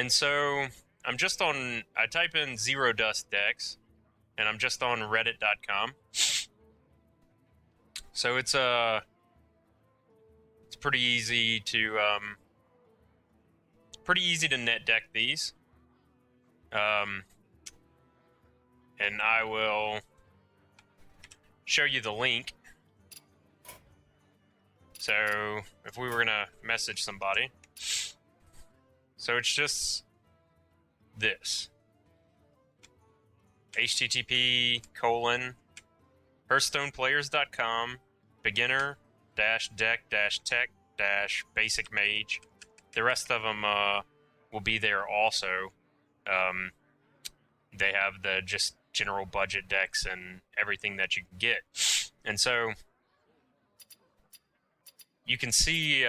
And so I'm just on, I type in Zero Dust decks, and I'm just on reddit.com. So it's pretty easy to net deck these. And I will show you the link. So if we were gonna message somebody, so it's just this: http://hearthstoneplayers.com beginner-deck-tech-basic mage. The rest of them will be there also. They have the just general budget decks and everything that you can get. And so you can see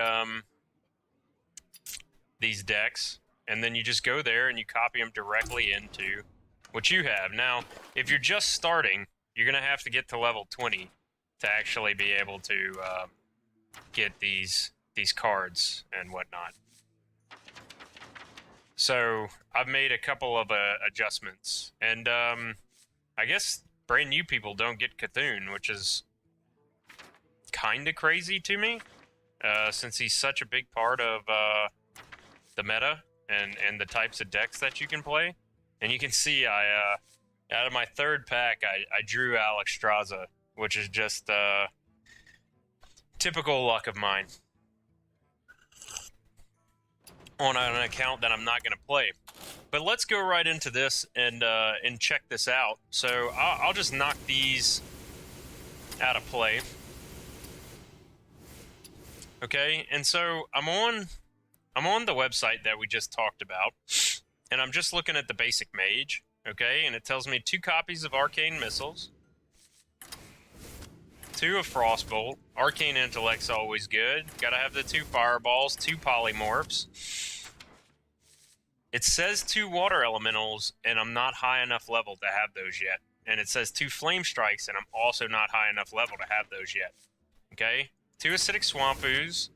these decks, and then you just go there and you copy them directly into what you have. Now, if you're just starting, you're going to have to get to level 20 to actually be able to get these cards and whatnot. So I've made a couple of adjustments, and I guess brand new people don't get Cthulhu, which is kind of crazy to me, since he's such a big part of the meta and the types of decks that you can play. And you can see I out of my third pack, I drew Alexstrasza, which is just typical luck of mine on an account that I'm not going to play. But let's go right into this and check this out. So I'll just knock these out of play. Okay, and so I'm on the website that we just talked about, and I'm just looking at the basic mage. Okay, and it tells me 2 copies of arcane missiles, 2 of frostbolt, arcane intellect's always good. Gotta have the 2 fireballs, 2 polymorphs. It says 2 water elementals, and I'm not high enough level to have those yet. And it says 2 flame strikes, and I'm also not high enough level to have those yet. Okay? 2 acidic swamp ooze,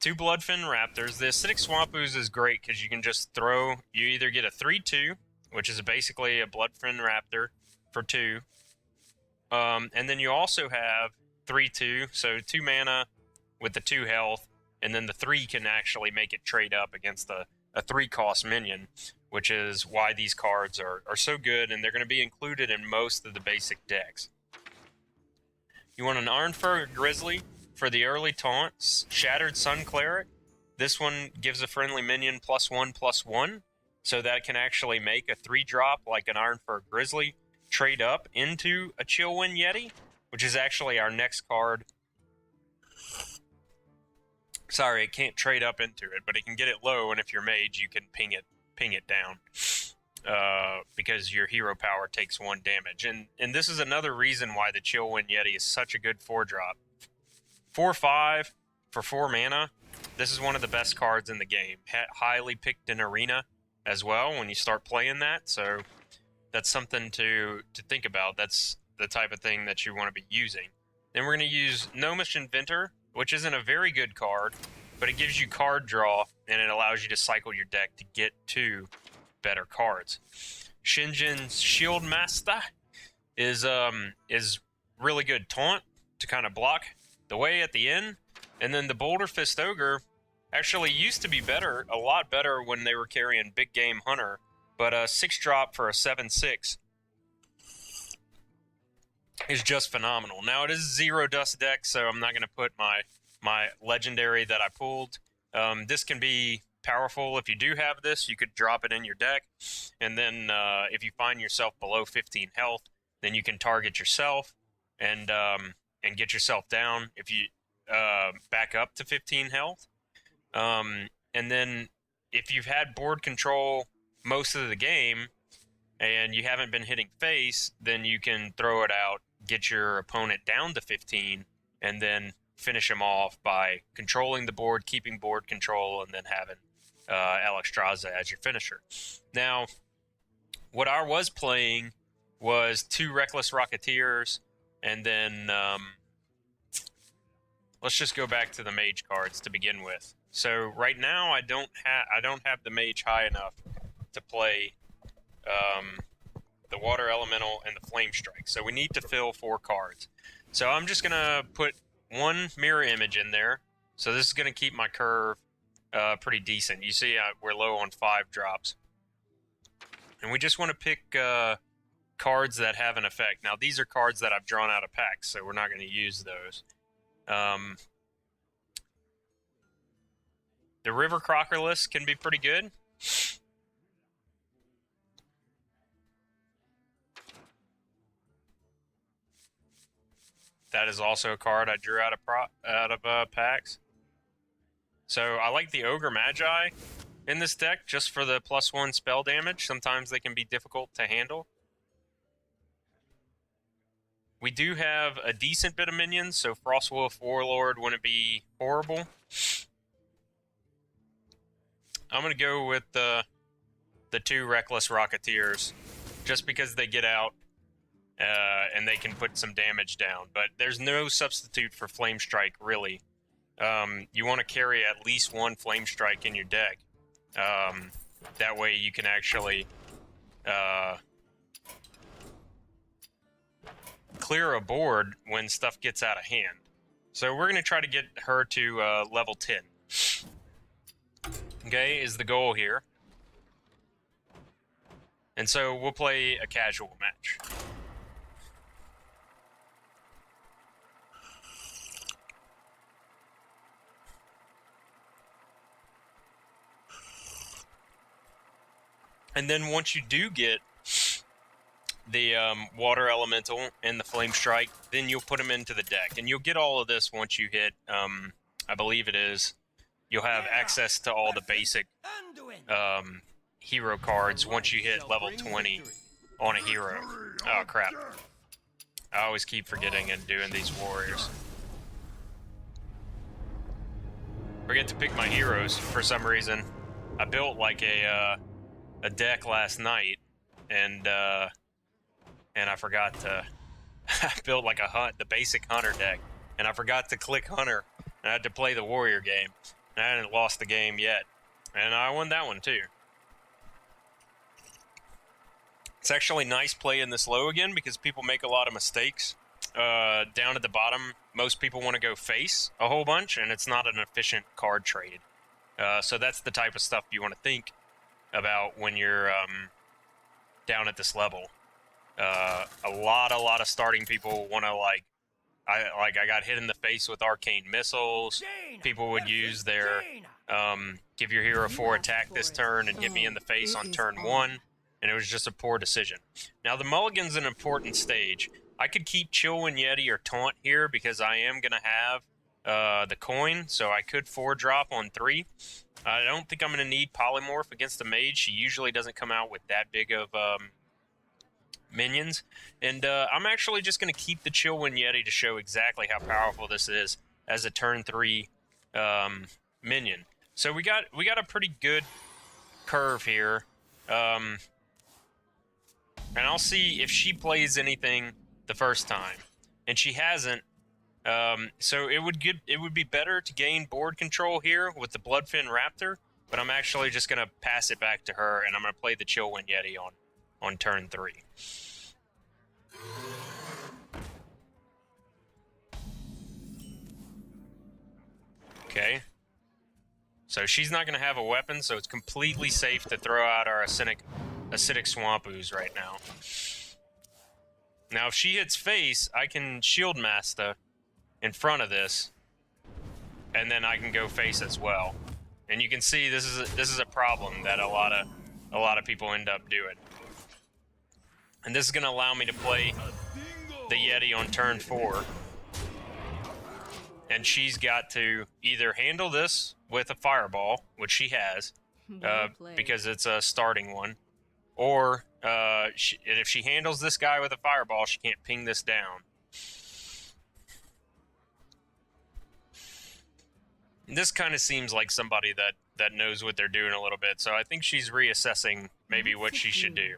2 bloodfin raptors. The acidic swamp ooze is great because you can just throw, you either get a 3/2, which is basically a bloodfin raptor for 2. And then you also have 3/2, so 2 mana with the 2 health, and then the 3 can actually make it trade up against a 3-cost minion, which is why these cards are so good, and they're going to be included in most of the basic decks. You want an Ironfur Grizzly for the early taunts. Shattered Sun Cleric. This one gives a friendly minion +1/+1, so that can actually make a 3-drop like an Ironfur Grizzly trade up into a Chillwind Yeti, which is actually our next card. Sorry, it can't trade up into it, but it can get it low, and if you're mage, you can ping it down. Because your hero power takes 1 damage. And this is another reason why the Chillwind Yeti is such a good 4-drop. 4/5 for 4 mana. This is one of the best cards in the game. Highly picked in Arena as well when you start playing that, so that's something to think about. That's the type of thing that you want to be using. Then we're going to use Gnomish Inventor, which isn't a very good card, but it gives you card draw, and it allows you to cycle your deck to get to better cards. Shinjin's Shield Master is really good taunt to kind of block the way at the end. And then the Boulder Fist Ogre actually used to be better, a lot better when they were carrying Big Game Hunter, but a 6-drop for a 7/6 is just phenomenal. Now, it is a Zero Dust deck, so I'm not going to put my legendary that I pulled. This can be powerful. If you do have this, you could drop it in your deck, and then if you find yourself below 15 health, then you can target yourself and get yourself down if you back up to 15 health. And then if you've had board control most of the game and you haven't been hitting face, then you can throw it out, get your opponent down to 15, and then finish him off by controlling the board, keeping board control, and then having Alexstrasza as your finisher. Now, what I was playing was 2 Reckless Rocketeers, and then let's just go back to the Mage cards to begin with. So right now I don't have the mage high enough to play the water elemental and the flame strike. So we need to fill 4 cards. So I'm just gonna put 1 mirror image in there. So this is gonna keep my curve pretty decent. You see we're low on 5 drops. And we just want to pick cards that have an effect. Now these are cards that I've drawn out of packs, so we're not going to use those. The River Crocodilus can be pretty good. That is also a card I drew out of packs. So I like the Ogre Magi in this deck just for the +1 spell damage. Sometimes they can be difficult to handle. We do have a decent bit of minions, so Frostwolf Warlord wouldn't be horrible. I'm going to go with the 2 Reckless Rocketeers just because they get out and they can put some damage down. But there's no substitute for Flame Strike, really. You want to carry at least 1 Flame Strike in your deck. That way you can actually clear a board when stuff gets out of hand. So we're going to try to get her to level 10. Okay, is the goal here. And so we'll play a casual match. And then once you do get the water elemental and the flame strike, then you'll put them into the deck. And you'll get all of this once you hit, I believe it is, you'll have access to all the basic hero cards once you hit level 20 on a hero. Oh, crap. I always keep forgetting and doing these warriors. Forget to pick my heroes for some reason. I built like a deck last night, and I forgot to. I built like the basic hunter deck, and I forgot to click hunter. And I had to play the warrior game, and I hadn't lost the game yet, and I won that one too. It's actually nice playing this low again because people make a lot of mistakes. Down at the bottom, most people want to go face a whole bunch, and it's not an efficient card trade. So that's the type of stuff you want to think about when you're down at this level. A lot of starting people want to I got hit in the face with arcane missiles. People would use their give your hero 4 attack this turn and hit me in the face on turn 1, and it was just a poor decision. Now the mulligan's an important stage. I could keep Chillwind Yeti or Taunt here because I am gonna have the coin, so I could 4-drop on 3. I don't think I'm going to need Polymorph against the Mage. She usually doesn't come out with that big of minions. And I'm actually just going to keep the Chillwind Yeti to show exactly how powerful this is as a turn 3 minion. So we got a pretty good curve here. And I'll see if she plays anything the first time. And she hasn't. So it would be better to gain board control here with the Bloodfin Raptor, but I'm actually just going to pass it back to her, and I'm going to play the Chillwind Yeti on turn 3. Okay. So she's not going to have a weapon, so it's completely safe to throw out our acidic Swamp Ooze right now. Now if she hits face, I can Shield Master in front of this, and then I can go face as well. And you can see this is a problem that a lot of people end up doing. And this is going to allow me to play the Yeti on turn 4. And she's got to either handle this with a fireball, which she has, because it's a starting one, or if she handles this guy with a fireball, she can't ping this down. This kind of seems like somebody that knows what they're doing a little bit, so I think she's reassessing maybe what she should do.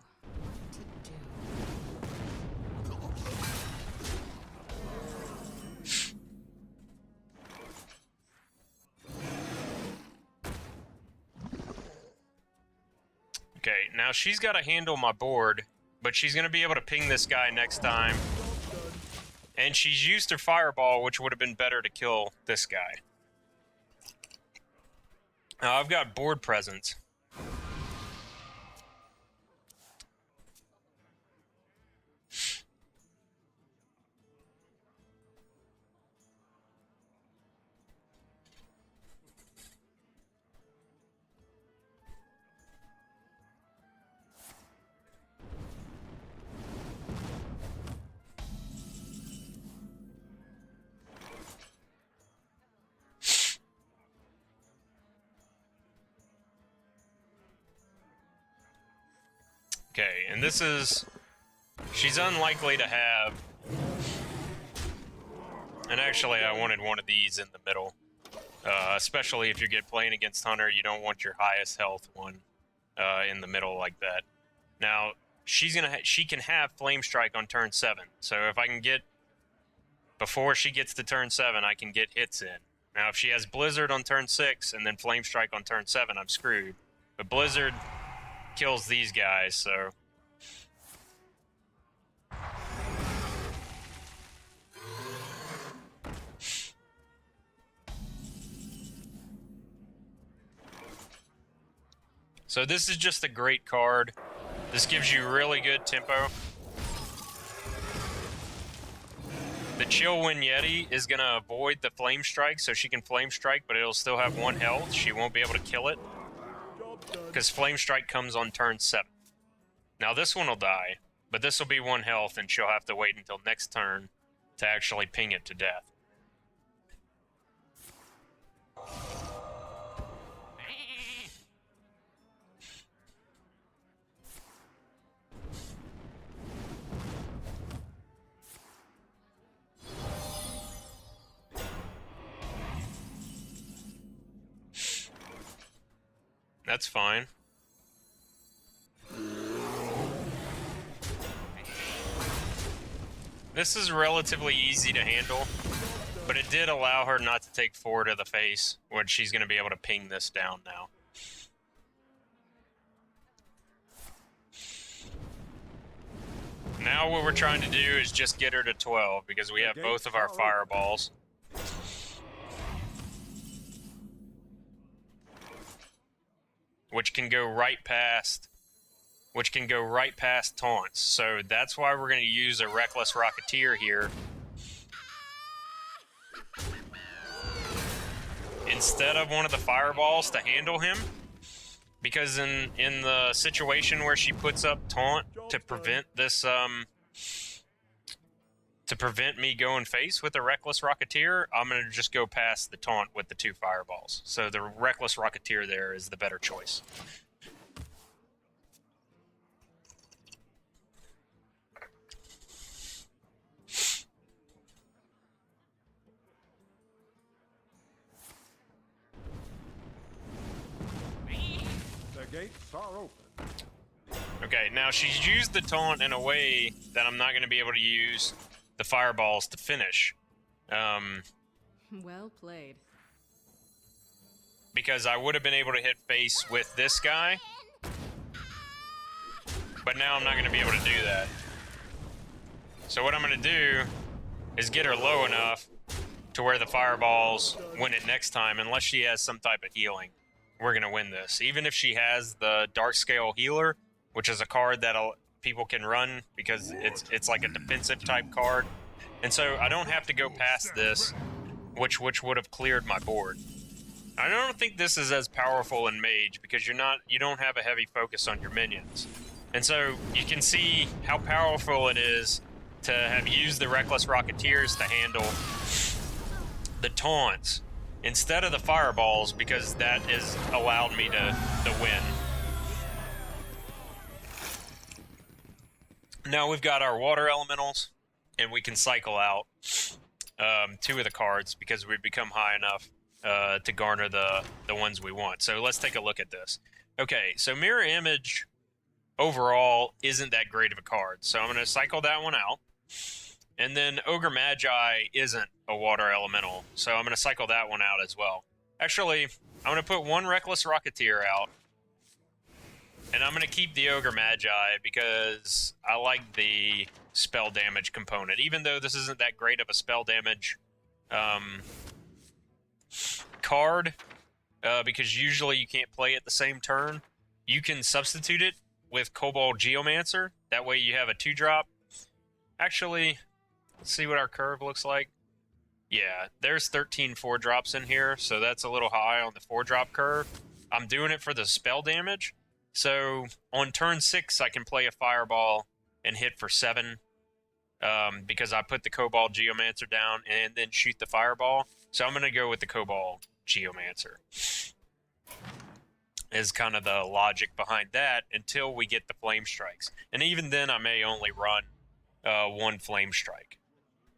Okay, now she's got to handle my board, but she's going to be able to ping this guy next time. And she's used her fireball, which would have been better to kill this guy. Now, I've got board presence. Okay, and this is... She's unlikely to have... And actually, I wanted one of these in the middle. Especially if you're playing against Hunter, you don't want your highest health one in the middle like that. Now, she can have Flame Strike on turn 7. So if I can get... Before she gets to turn 7, I can get hits in. Now, if she has Blizzard on turn 6 and then Flame Strike on turn 7, I'm screwed. But Blizzard kills these guys, so... So this is just a great card. This gives you really good tempo. The Chill Wind Yeti is going to avoid the Flame Strike, so she can Flame Strike, but it'll still have 1 health. She won't be able to kill it, because Flame Strike comes on turn 7. Now this one will die, but this will be 1 health, and she'll have to wait until next turn to actually ping it to death. That's fine. This is relatively easy to handle, but it did allow her not to take 4 to the face, when she's going to be able to ping this down now. Now what we're trying to do is just get her to 12, because we have both of our fireballs. Which can go right past taunts. So that's why we're going to use a Reckless Rocketeer here instead of one of the fireballs to handle him, because in the situation where she puts up taunt to prevent this to prevent me going face with the Reckless Rocketeer, I'm going to just go past the taunt with the 2 fireballs. So the Reckless Rocketeer there is the better choice. The gates are open. Okay, now she's used the taunt in a way that I'm not going to be able to use the fireballs to finish. Well played. Because I would have been able to hit face with this guy, but now I'm not going to be able to do that. So what I'm going to do is get her low enough to where the fireballs win it next time, unless she has some type of healing. We're going to win this. Even if she has the Dark Scale Healer, which is a card that people can run because it's like a defensive type card. And so I don't have to go past this, which would have cleared my board. I don't think this is as powerful in Mage because you don't have a heavy focus on your minions. And so you can see how powerful it is to have used the Reckless Rocketeers to handle the taunts instead of the fireballs, because that has allowed me to win. Now we've got our water elementals, and we can cycle out 2 of the cards because we've become high enough to garner the ones we want. So let's take a look at this. Okay, so Mirror Image overall isn't that great of a card, so I'm going to cycle that one out. And then Ogre Magi isn't a water elemental, so I'm going to cycle that one out as well. Actually, I'm going to put 1 Reckless Rocketeer out, And I'm going to keep the Ogre Magi because I like the spell damage component. Even though this isn't that great of a spell damage card, because usually you can't play it the same turn, you can substitute it with Cobalt Geomancer. That way you have a 2-drop. Actually, let's see what our curve looks like. Yeah, there's 13 4-drops in here, so that's a little high on the 4-drop curve. I'm doing it for the spell damage. So on turn 6, I can play a Fireball and hit for 7 because I put the Cobalt Geomancer down and then shoot the Fireball. So I'm going to go with the Cobalt Geomancer. Is kind of the logic behind that until we get the Flame Strikes. And even then, I may only run 1 Flame Strike.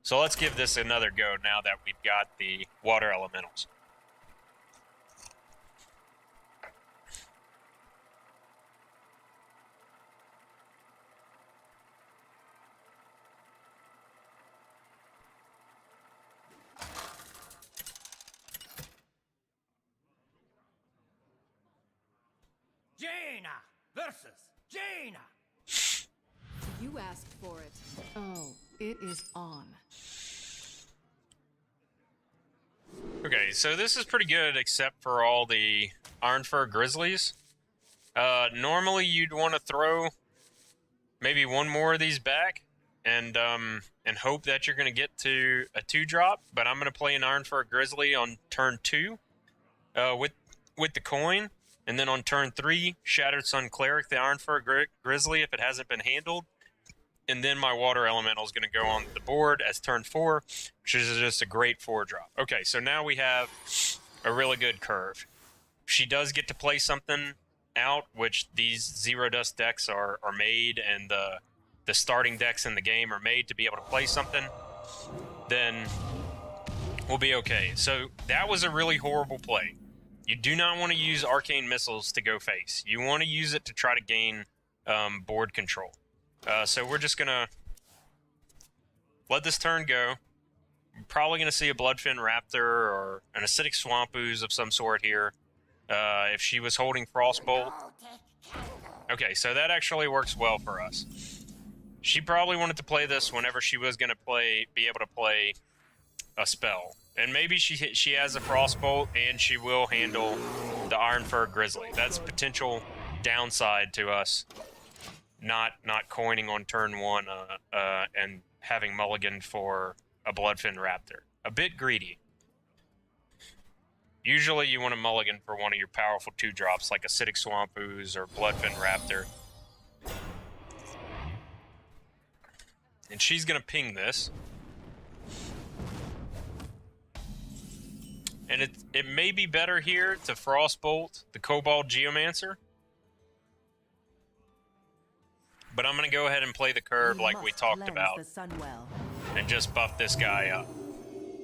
So let's give this another go now that we've got the Water Elementals. Jaina versus Jaina. You asked for it. Oh, it is on. Okay, so this is pretty good except for all the Ironfur Grizzlies. Normally you'd want to throw maybe 1 more of these back and hope that you're going to get to a 2-drop, but I'm going to play an Ironfur Grizzly on turn 2 with the coin, and then on turn 3, Shattered Sun Cleric, the Ironfur Grizzly if it hasn't been handled. And then my Water Elemental is going to go on the board as turn 4, which is just a great 4-drop. Okay, so now we have a really good curve. She does get to play something out, which these Zero Dust decks are made, and the starting decks in the game are made to be able to play something, then we'll be okay. So that was a really horrible play. You do not want to use Arcane Missiles to go face. You want to use it to try to gain board control. So we're just going to let this turn go. We're probably going to see a Bloodfin Raptor or an Acidic Swamp Ooze of some sort here. If she was holding Frostbolt. Okay, so that actually works well for us. She probably wanted to play this whenever she was going to be able to play a spell. And maybe she has a Frostbolt and she will handle the Ironfur Grizzly. That's potential downside to us. Not coining on turn 1 and having mulligan for a Bloodfin Raptor. A bit greedy. Usually you want to mulligan for one of your powerful 2-drops like Acidic Swamp Ooze or Bloodfin Raptor. And she's going to ping this. And it may be better here to Frostbolt the Cobalt Geomancer. But I'm going to go ahead and play the curve like we talked about and just buff this guy up.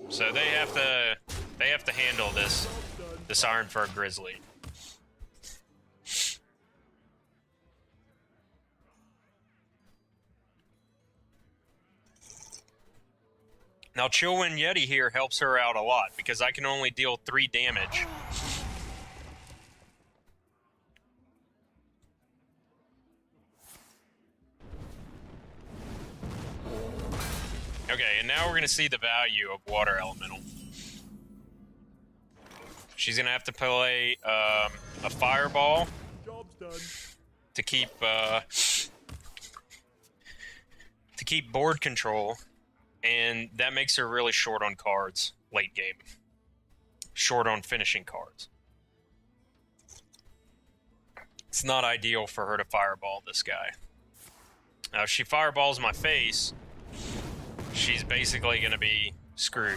So they have to handle this Ironfur Grizzly. Now Chillwind Yeti here helps her out a lot because I can only deal 3 damage. Okay, and now we're going to see the value of Water Elemental. She's going to have to play a Fireball to keep board control, and that makes her really short on cards late game. Short on finishing cards. It's not ideal for her to Fireball this guy. Now, if she Fireballs my face, she's basically going to be screwed.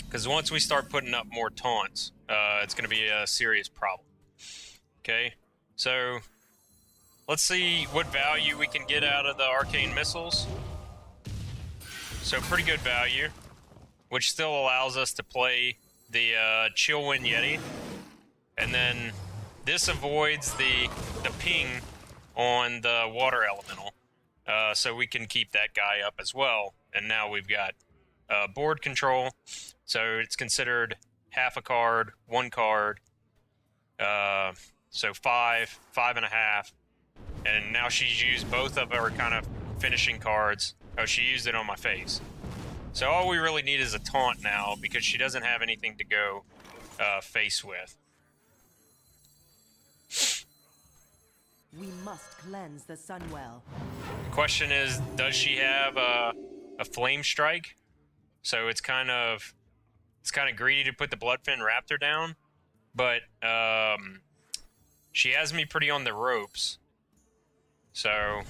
Because once we start putting up more taunts, it's going to be a serious problem. Okay, so let's see what value we can get out of the Arcane Missiles. So pretty good value, which still allows us to play the Chillwind Yeti. And then this avoids the ping on the Water Elemental. So we can keep that guy up as well. And now we've got board control. So it's considered half a card, 1 card. So 5, 5.5. And now she's used both of her kind of finishing cards. Oh, she used it on my face. So all we really need is a taunt now because she doesn't have anything to go face with. We must cleanse the Sunwell. The question is, does she have a flame strike? So it's kind of greedy to put the Bloodfin Raptor down, but she has me pretty on the ropes. So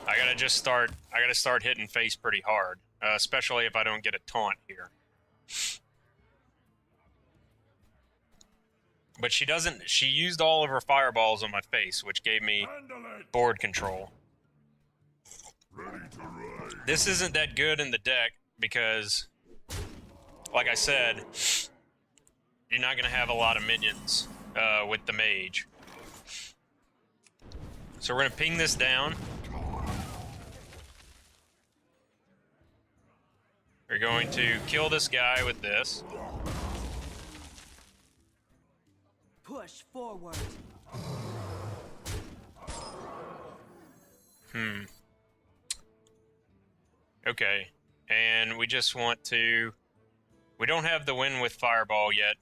I gotta start hitting face pretty hard, especially if I don't get a taunt here. But she used all of her fireballs on my face, which gave me board control. This isn't that good in the deck because, like I said, you're not gonna have a lot of minions with the Mage. So we're gonna ping this down. We're going to kill this guy with this. Push forward. Okay. And we just want to... We don't have the win with Fireball yet.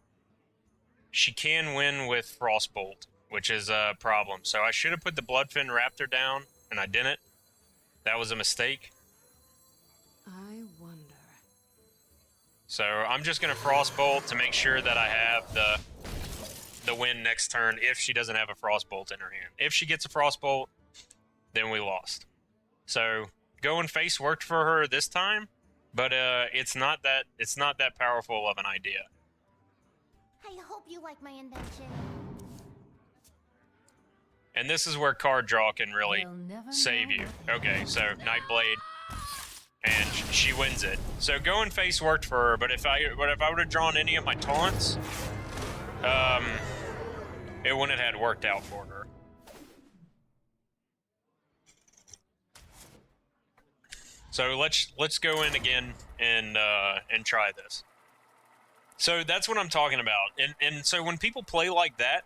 She can win with Frostbolt, which is a problem. So I should have put the Bloodfin Raptor down, and I didn't. That was a mistake. I wonder. So I'm just going to Frostbolt to make sure that I have the win next turn if she doesn't have a Frostbolt in her hand. If she gets a Frostbolt, then we lost. So going face worked for her this time, but it's not that powerful of an idea. I hope you like my invention. And this is where card draw can really We'll never save know. you. Okay, so Nightblade, and she wins it. So going face worked for her, but if I would have drawn any of my taunts, it wouldn't have worked out for her. So let's go in again and try this. So that's what I'm talking about. And so when people play like that,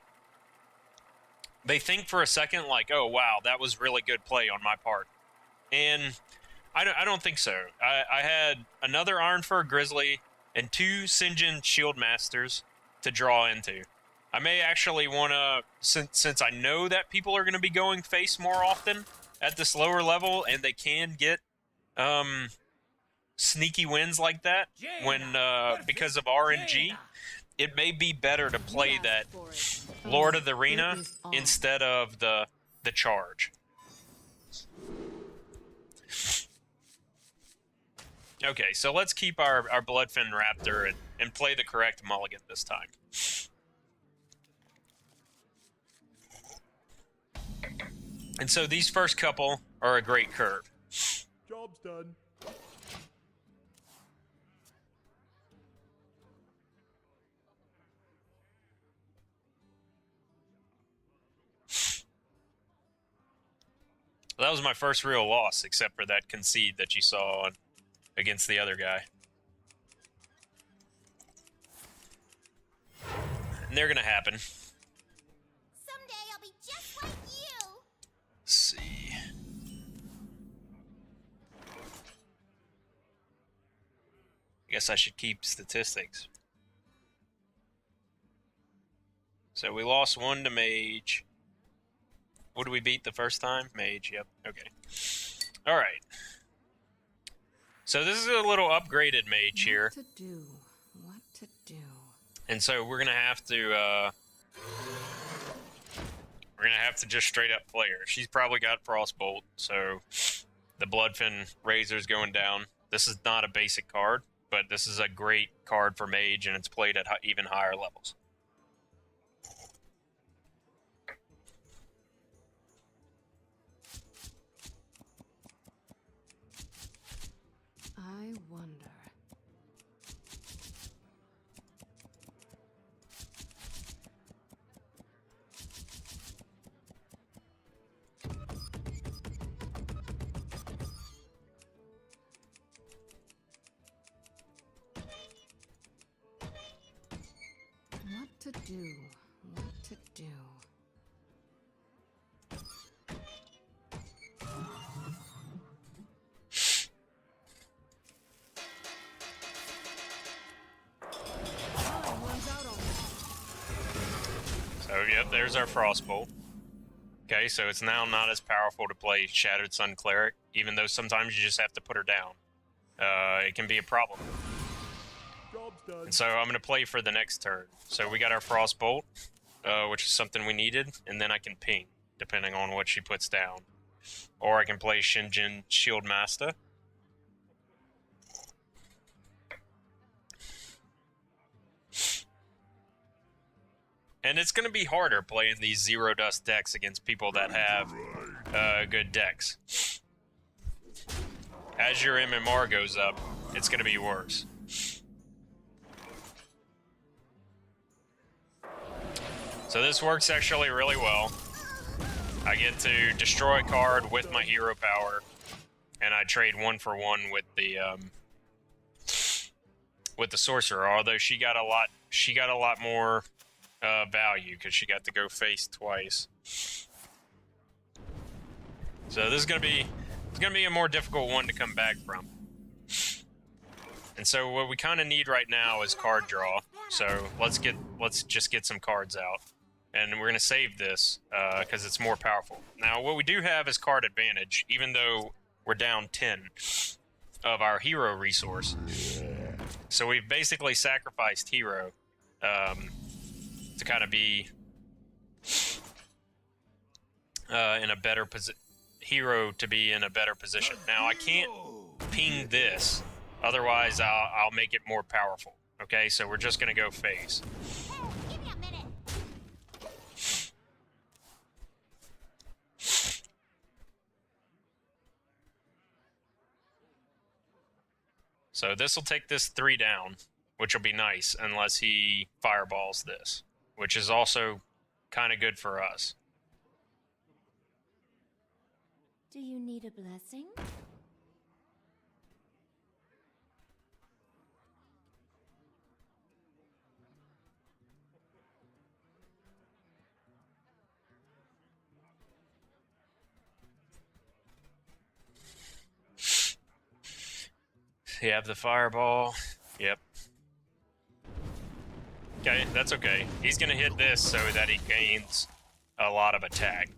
they think for a second like, oh wow, that was really good play on my part. And I don't think so. I had another Ironfur Grizzly and 2 Sinjin Shield Masters to draw into. I may actually want to, since I know that people are going to be going face more often at this lower level, and they can get sneaky wins like that when because of RNG, it may be better to play that Lord of the Arena instead of the charge. Okay, so let's keep our Bloodfin Raptor and play the correct mulligan this time. And so these first couple are a great curve. Job's done. That was my first real loss, except for that concede that you saw against the other guy. And they're gonna happen. Someday I'll be just like you. Let's see. I guess I should keep statistics. So we lost 1 to Mage. What did we beat the first time? Mage, yep. Okay. Alright. So this is a little upgraded Mage here. What to do? What to do? And so we're gonna have to just straight up play her. She's probably got Frostbolt, so the Bloodfin Razor's going down. This is not a basic card, but this is a great card for Mage, and it's played at even higher levels. I wonder. to do? What to do? Time runs out on me. So, yep, there's our Frostbolt. Okay, so it's now not as powerful to play Shattered Sun Cleric, even though sometimes you just have to put her down. It can be a problem. Job's done. And so I'm going to play for the next turn. So we got our Frostbolt, which is something we needed, and then I can ping, depending on what she puts down. Or I can play Sheng Shield Master. And it's going to be harder playing these zero dust decks against people that have good decks. As your MMR goes up, it's going to be worse. So this works actually really well. I get to destroy a card with my hero power, and I trade 1-for-1 with the sorcerer. Although she got a lot more value because she got to go face twice. So this is gonna be a more difficult one to come back from. And so what we kind of need right now is card draw. So let's just get some cards out, and we're gonna save this because it's more powerful. Now what we do have is card advantage, even though we're down 10 of our hero resource. So we've basically sacrificed hero to kind of be in a better position. Hero to be in a better position. Now I can't ping this, otherwise I'll make it more powerful. Okay, so we're just gonna go face. Hey, give me a minute. So this will take this 3 down, which will be nice, unless he fireballs this, which is also kind of good for us. Do you need a blessing? You have the fireball. Yep. Okay, that's okay. He's gonna hit this so that he gains a lot of attack.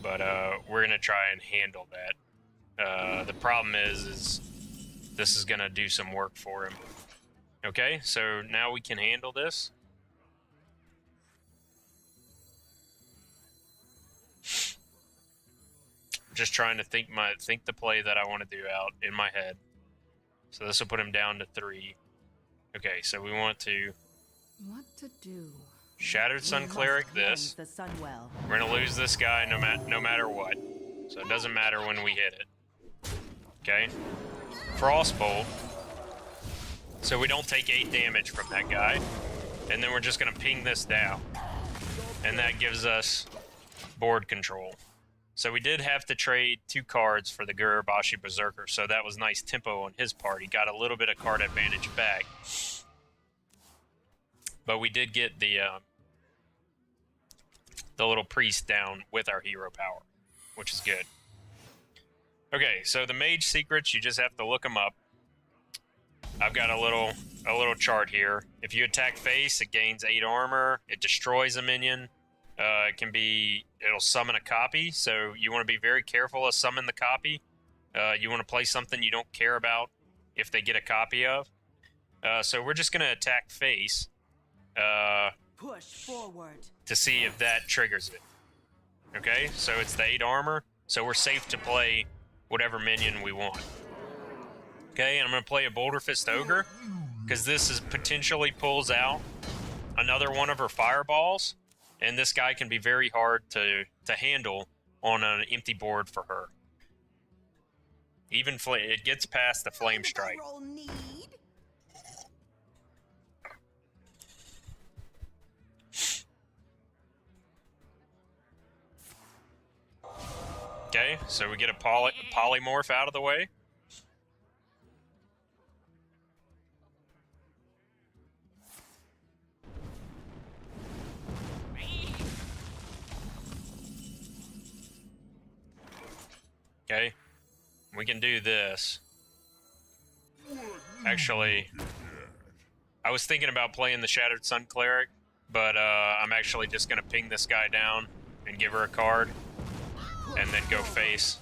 But we're gonna try and handle that. The problem is this is gonna do some work for him. Okay, so now we can handle this. Just trying to think the play that I want to do out in my head. So this will put him down to 3. Okay, so we want to What to do? Shattered Sun Cleric this. The Sunwell. We're gonna lose this guy no matter what. So it doesn't matter when we hit it. Okay. Frostbolt. So we don't take 8 damage from that guy. And then we're just gonna ping this down. And that gives us board control. So we did have to trade 2 cards for the Gurabashi Berserker, so that was nice tempo on his part. He got a little bit of card advantage back. But we did get the little priest down with our hero power, which is good. Okay, so the mage secrets, you just have to look them up. I've got a little chart here. If you attack face, it gains 8 armor. It destroys a minion. It'll summon a copy, so you want to be very careful of summon the copy. You want to play something you don't care about if they get a copy of. So we're just going to attack face Push forward. to see if that triggers it. Okay, so it's the 8 armor, so we're safe to play whatever minion we want. Okay, and I'm going to play a Boulder Fist Ogre, because this potentially pulls out another one of her fireballs. And this guy can be very hard to handle on an empty board for her. Even it gets past the Flame Strike. Roll need. Okay, so we get a polymorph out of the way. Okay, we can do this. Actually, I was thinking about playing the Shattered Sun Cleric, but I'm actually just gonna ping this guy down and give her a card, and then go face.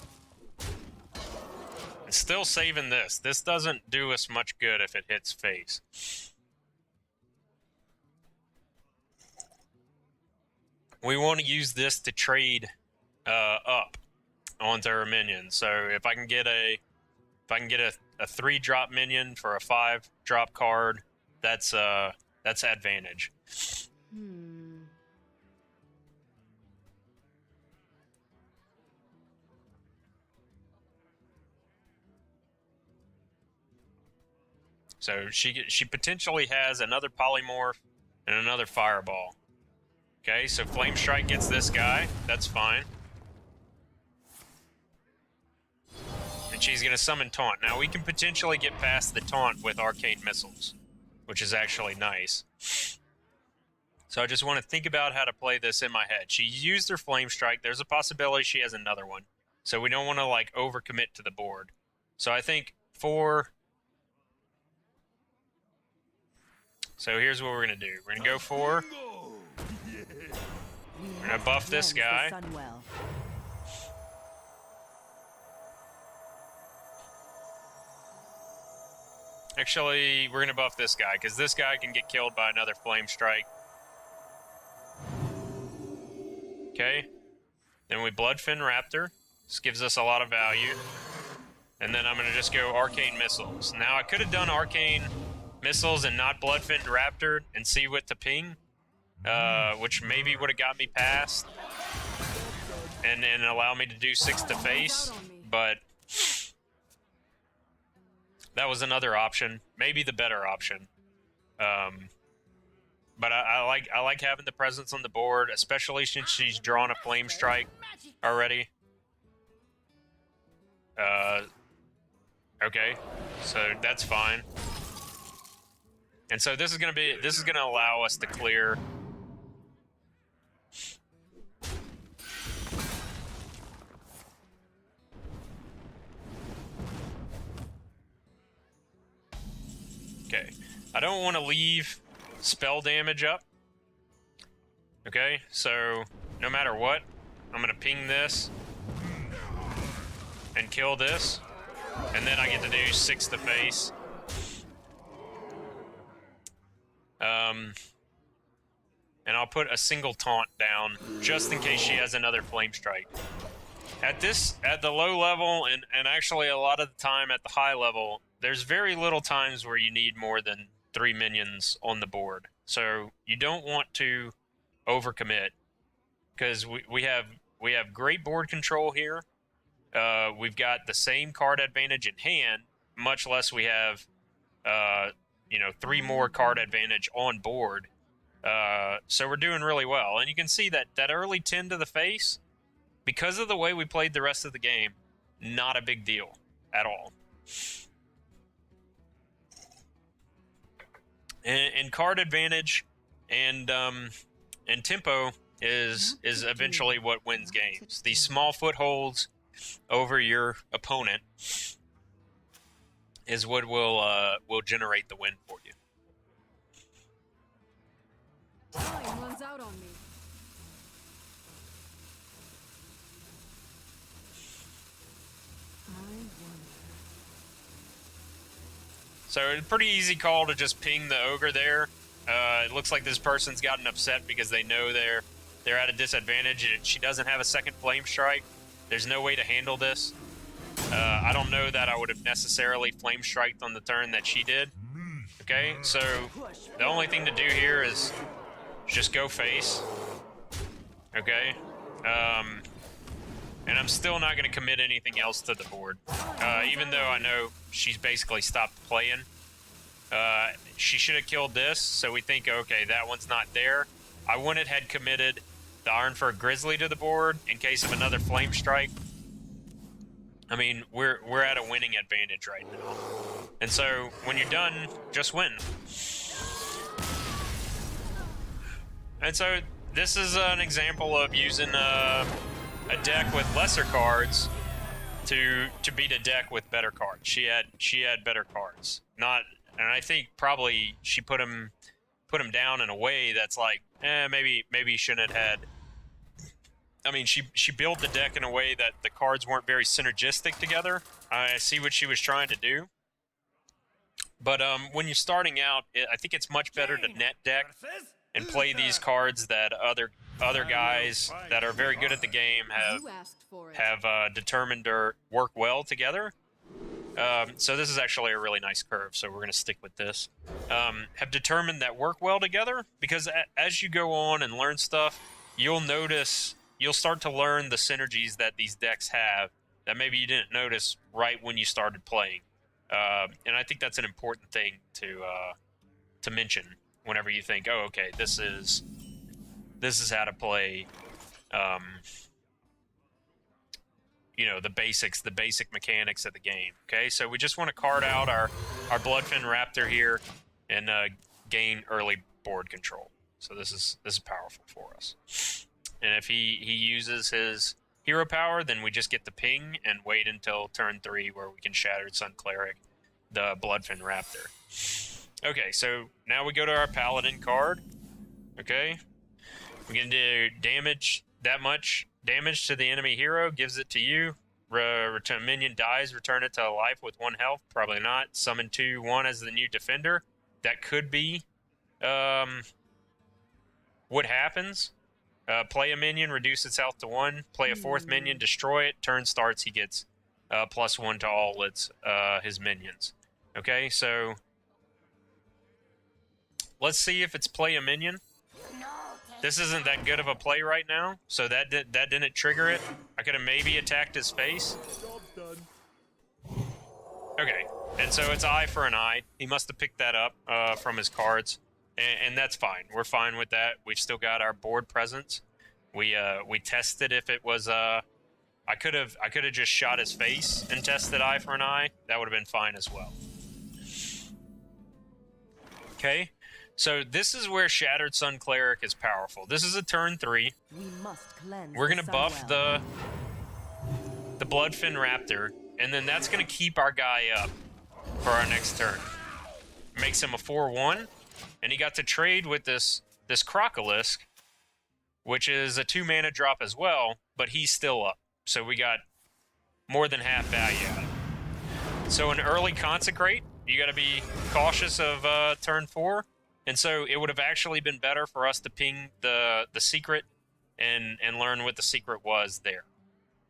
And still saving this. This doesn't do us much good if it hits face. We want to use this to trade up onto our minions. So if I can get a 3-drop minion for a 5-drop card, that's advantage. So she potentially has another polymorph and another fireball. Okay, so Flame Strike gets this guy. That's fine. And she's going to summon Taunt. Now, we can potentially get past the Taunt with Arcane Missiles, which is actually nice. So I just want to think about how to play this in my head. She used her Flame Strike. There's a possibility she has another one. So we don't want to, like, overcommit to the board. So I think So here's what we're going to do. We're going to go 4. We're going to buff this guy. Actually, we're going to buff this guy, because this guy can get killed by another Flame Strike. Okay. Then we Bloodfin Raptor. This gives us a lot of value. And then I'm going to just go Arcane Missiles. Now, I could have done Arcane Missiles and not Bloodfin Raptor and see what to ping. Which maybe would have got me past and allow me to do 6 to face, but that was another option, maybe the better option. But I like having the presence on the board, especially since she's drawn a Flame Strike already. Okay, so that's fine. And so this is gonna allow us to clear. Okay, I don't want to leave spell damage up. Okay, so no matter what, I'm gonna ping this and kill this, and then I get to do 6 to face. And I'll put a single taunt down just in case she has another Flame Strike. At the low level, and actually a lot of the time at the high level, there's very little times where you need more than 3 minions on the board. So you don't want to overcommit, because we have great board control here. We've got the same card advantage in hand, much less we have 3 more card advantage on board. So we're doing really well. And you can see that early 10 to the face, because of the way we played the rest of the game, not a big deal at all. And card advantage and tempo is eventually what wins games. These small footholds over your opponent is what will generate the win for you. Time runs out on me. So it's a pretty easy call to just ping the ogre there. It looks like this person's gotten upset because they know they're at a disadvantage. She doesn't have a second Flame Strike. There's no way to handle this. I don't know that I would have necessarily Flame Striked on the turn that she did. Okay, so the only thing to do here is just go face. Okay, and I'm still not going to commit anything else to the board, even though I know she's basically stopped playing. She should have killed this, so we think, okay, that one's not there. I wouldn't have committed the Ironfur Grizzly to the board in case of another Flame Strike. I mean, we're at a winning advantage right now. And so, when you're done, just win. And so, this is an example of using a deck with lesser cards to beat a deck with better cards. She had better cards. And I think probably she put him down in a way that's like, maybe he shouldn't have had. I mean, she built the deck in a way that the cards weren't very synergistic together. I see what she was trying to do. But when you're starting out, I think it's much better to net deck and play these cards that other guys that are very good at the game You asked for it. have determined to work well together. So this is actually a really nice curve, so we're going to stick with this. Have determined that work well together, because as you go on and learn stuff, you'll start to learn the synergies that these decks have that maybe you didn't notice right when you started playing. And I think that's an important thing to mention whenever you think, oh, okay, this is how to play, the basics, the basic mechanics of the game. Okay, so we just want to card out our Bloodfin Raptor here and gain early board control. So this is powerful for us. And if he uses his hero power, then we just get the ping and wait until turn 3 where we can Shattered Sun Cleric the Bloodfin Raptor. Okay, so now we go to our Paladin card. Okay, we can do damage, that much damage to the enemy hero, gives it to you. Return minion dies, return it to life with 1 health. Probably not. Summon 2/1 as the new defender. That could be what happens. Play a minion, reduce its health to 1. Play a 4th minion, destroy it. Turn starts, he gets +1 to all his minions. Okay, so let's see if it's play a minion. This isn't that good of a play right now, so that didn't trigger it. I could have maybe attacked his face. Job's done. Okay, and so it's eye for an eye. He must have picked that up from his cards, and that's fine. We're fine with that. We've still got our board presence. We tested if it was I could have just shot his face and tested eye for an eye. That would have been fine as well. Okay, so this is where Shattered Sun Cleric is powerful. This is a turn 3. We must cleanse We're the gonna buff Sunwell. the Bloodfin Raptor, and then that's gonna keep our guy up for our next turn. Makes him a 4/1, and he got to trade with this Crocolisk, which is a 2 mana drop as well, but he's still up. So we got more than half value out of it. So an early Consecrate, you got to be cautious of turn 4, and so it would have actually been better for us to ping the secret and learn what the secret was there.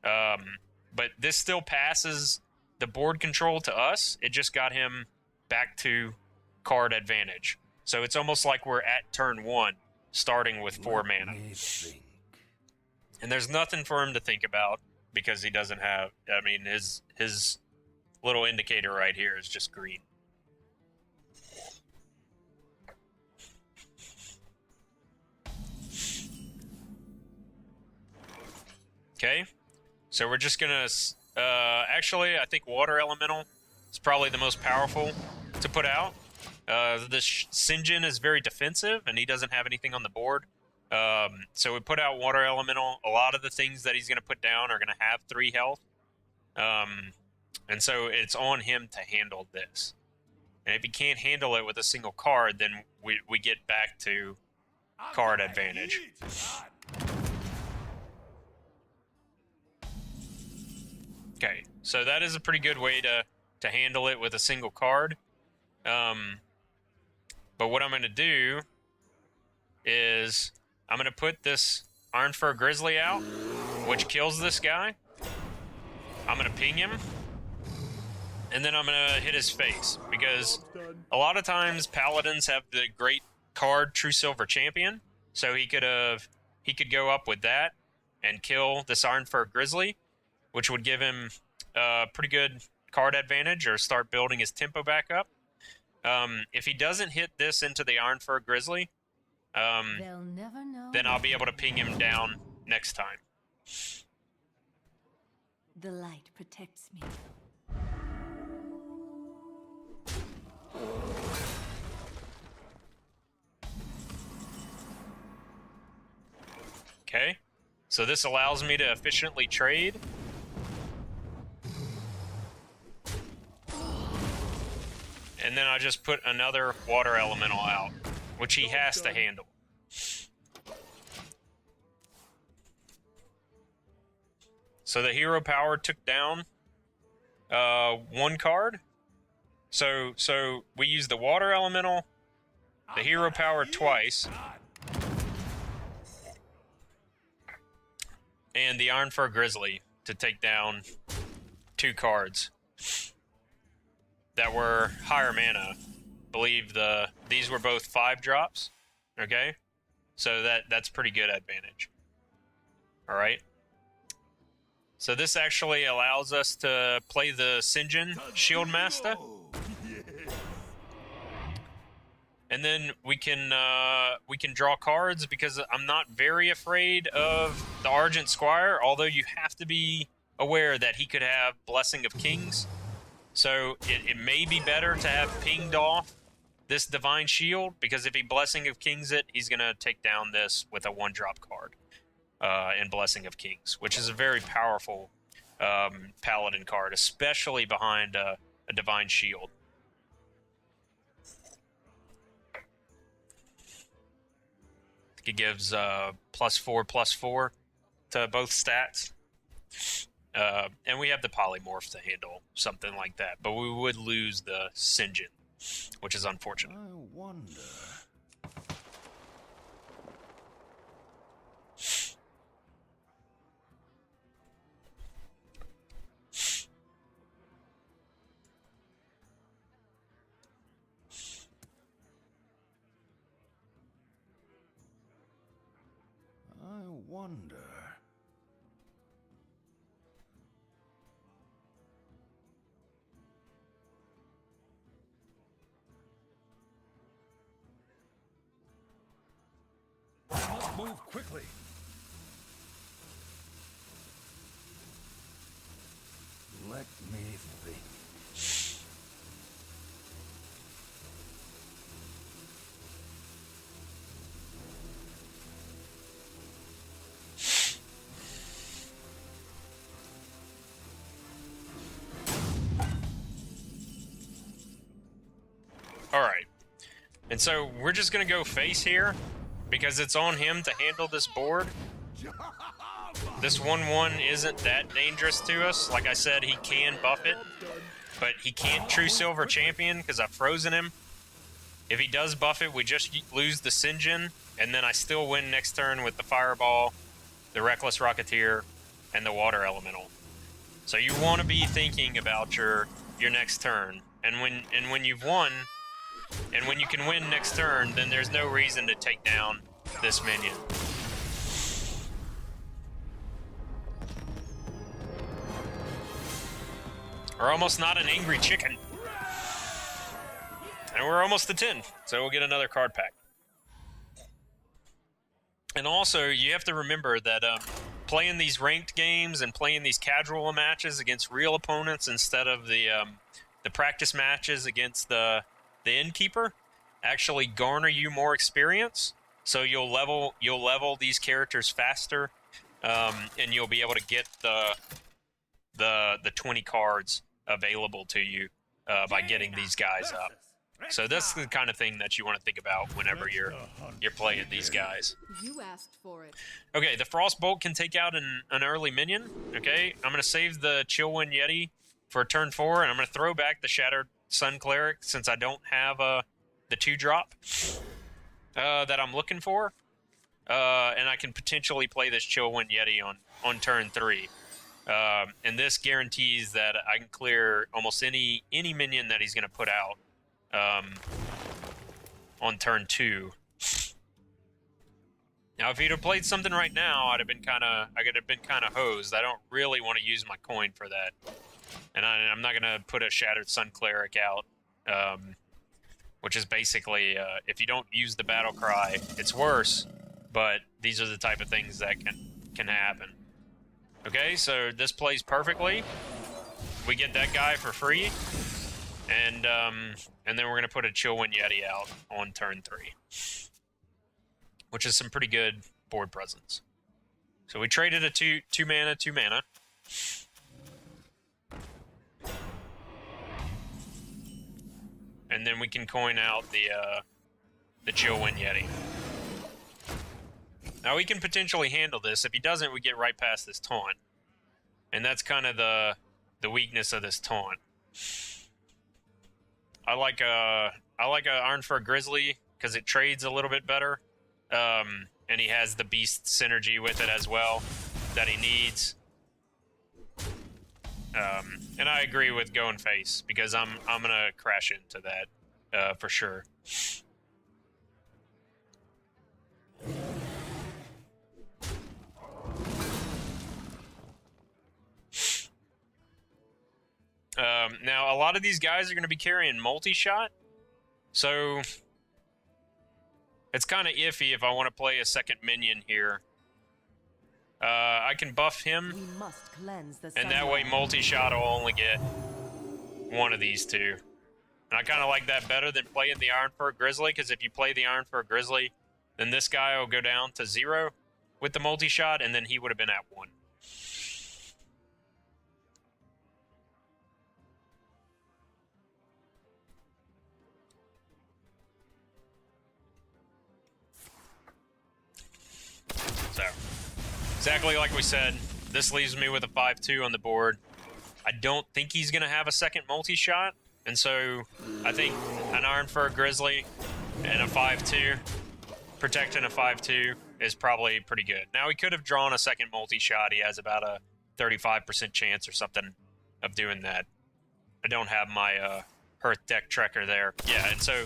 But this still passes the board control to us. It just got him back to card advantage. So it's almost like we're at turn 1, starting with 4 mana. And there's nothing for him to think about because he doesn't have. I mean, his little indicator right here is just green. Okay, so we're just gonna. Actually, I think Water Elemental is probably the most powerful to put out. This Sinjin is very defensive, and he doesn't have anything on the board. So we put out Water Elemental. A lot of the things that he's going to put down are going to have 3 health. And so it's on him to handle this. And if he can't handle it with a single card, then we get back to card advantage. Okay, so that is a pretty good way to handle it with a single card. But what I'm going to do is I'm going to put this Iron Fur Grizzly out, which kills this guy. I'm going to ping him, and then I'm going to hit his face, because a lot of times Paladins have the great card True Silver Champion, so he could go up with that and kill this Iron Fur Grizzly, which would give him pretty good card advantage or start building his tempo back up. If he doesn't hit this into the Iron Fur Grizzly, They'll never know. then I'll be able to ping him down next time. The light protects me. Okay, so this allows me to efficiently trade. and then I just put another water elemental out, which he has to handle. So the hero power took down 1 card. So we used the water elemental, the hero power twice, and the Iron Fur Grizzly to take down 2 cards that were higher mana. I believe these were both 5 drops. Okay, so that's pretty good advantage. All right. So this actually allows us to play the Sinjin Shield Master. And then we can draw cards, because I'm not very afraid of the Argent Squire, although you have to be aware that he could have Blessing of Kings. So it may be better to have pinged off this Divine Shield, because if he Blessing of Kings it, he's going to take down this with a 1-drop card in Blessing of Kings, which is a very powerful Paladin card, especially behind a Divine Shield. It gives +4/+4 to both stats. And we have the Polymorph to handle something like that. But we would lose the Sinjin, which is unfortunate. I wonder. I wonder. Let's move quickly. Let me think. All right. And so we're just going to go face here, because it's on him to handle this board. This 1/1 isn't that dangerous to us. Like I said, he can buff it, but he can't True Silver Champion because I've frozen him. If he does buff it, we just lose the Sinjin, and then I still win next turn with the Fireball, the Reckless Rocketeer, and the Water Elemental. So you want to be thinking about your next turn, and when you've won, and when you can win next turn, then there's no reason to take down this minion. We're almost not an angry chicken. And we're almost to 10, so we'll get another card pack. And also, you have to remember that playing these ranked games and playing these casual matches against real opponents instead of the practice matches against the Innkeeper actually garner you more experience. So you'll level these characters faster, and you'll be able to get the 20 cards available to you by getting these guys up. So that's the kind of thing that you want to think about whenever you're playing these guys. You asked for it. Okay, the Frostbolt can take out an early minion. Okay, I'm going to save the Chillwind Yeti for turn 4, and I'm going to throw back the Shattered Sun Cleric since I don't have the 2-drop that I'm looking for. And I can potentially play this Chillwind Yeti on turn 3. And this guarantees that I can clear almost any minion that he's going to put out on turn 2. Now, if he'd have played something right now, I could have been kind of hosed. I don't really want to use my coin for that, and I'm not going to put a Shattered Sun Cleric out, which is basically if you don't use the Battle Cry, it's worse. But these are the type of things that can happen. Okay, so this plays perfectly. We get that guy for free. And then we're going to put a Chillwind Yeti out on turn 3. Which is some pretty good board presence. So we traded a 2 mana, 2 mana. and then we can coin out the Chillwind Yeti. Now we can potentially handle this. If he doesn't, we get right past this taunt. And that's kind of the weakness of this taunt. I like a Iron Fur Grizzly because it trades a little bit better. And he has the beast synergy with it as well that he needs. And I agree with going face because I'm gonna crash into that for sure. Now a lot of these guys are gonna be carrying multi-shot, so it's kind of iffy if I want to play a second minion here. I can buff him, We must cleanse the and that way sunlight. multi-shot will only get one of these two. And I kind of like that better than playing the Iron Fur Grizzly, because if you play the Iron Fur Grizzly, then this guy will go down to 0 with the multi-shot, and then he would have been at 1. So, exactly like we said, this leaves me with a 5-2 on the board. I don't think he's going to have a second multi-shot, and so I think an Iron Fur Grizzly and a 5-2, protecting a 5-2, is probably pretty good. Now, he could have drawn a second multi-shot. He has about a 35% chance or something of doing that. I don't have my Hearth deck tracker there. Yeah, and so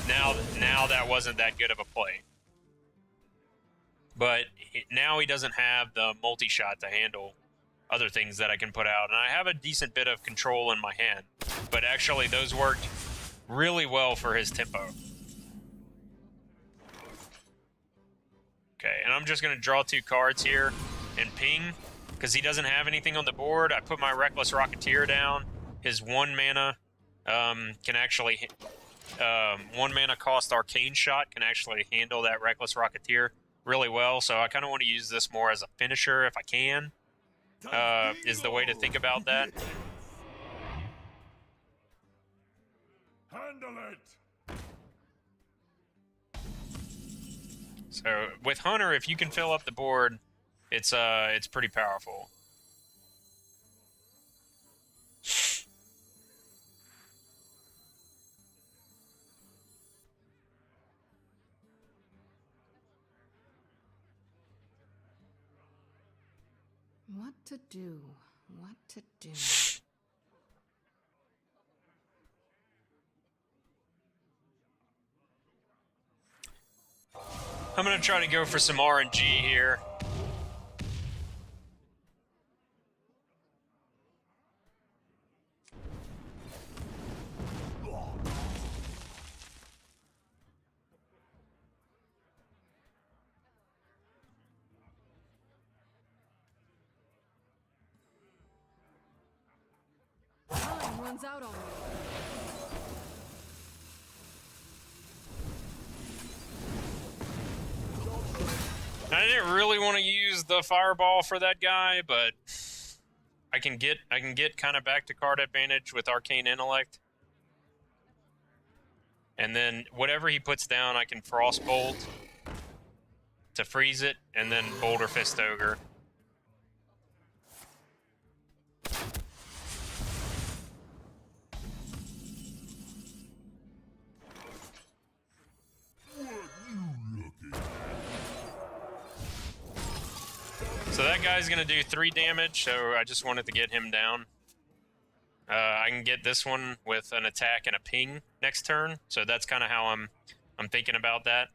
now that wasn't that good of a play. But now he doesn't have the multi-shot to handle other things that I can put out. And I have a decent bit of control in my hand. But actually, those worked really well for his tempo. Okay, and I'm just going to draw 2 cards here and ping. Because he doesn't have anything on the board, I put my Reckless Rocketeer down. His 1 mana can actually... 1 mana cost Arcane Shot can actually handle that Reckless Rocketeer really well, so I kind of want to use this more as a finisher if I can, is the way to think about that. Handle it. So with Hunter, if you can fill up the board, it's pretty powerful. What to do? What to do? I'm gonna try to go for some RNG here. Time runs out on me. I didn't really want to use the fireball for that guy, but I can get kind of back to card advantage with Arcane Intellect. And then whatever he puts down, I can Frostbolt to freeze it, and then Boulder Fist Ogre. So that guy's gonna do 3 damage, so I just wanted to get him down. I can get this one with an attack and a ping next turn, so that's kind of how I'm thinking about that.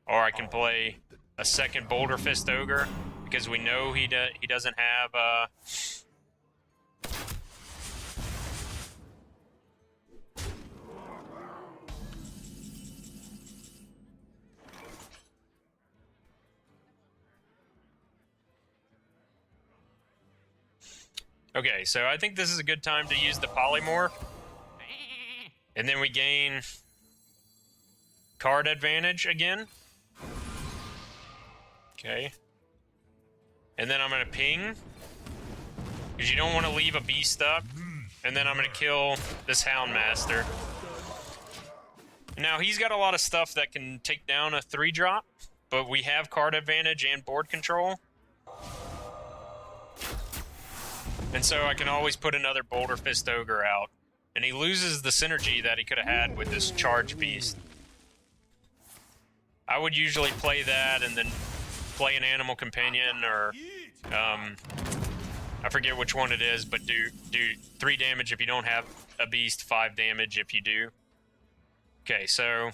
Or I can play a second Boulder Fist Ogre because we know he doesn't have Okay, so I think this is a good time to use the Polymorph. And then we gain card advantage again. Okay. And then I'm going to ping. because you don't want to leave a beast up. And then I'm going to kill this Houndmaster. Now, he's got a lot of stuff that can take down a 3-drop, but we have card advantage and board control. And so I can always put another Boulder Fist Ogre out. And he loses the synergy that he could have had with this Charge Beast. I would usually play that and then play an Animal Companion or... I forget which one it is, but do 3 damage if you don't have a beast, 5 damage if you do. Okay, so...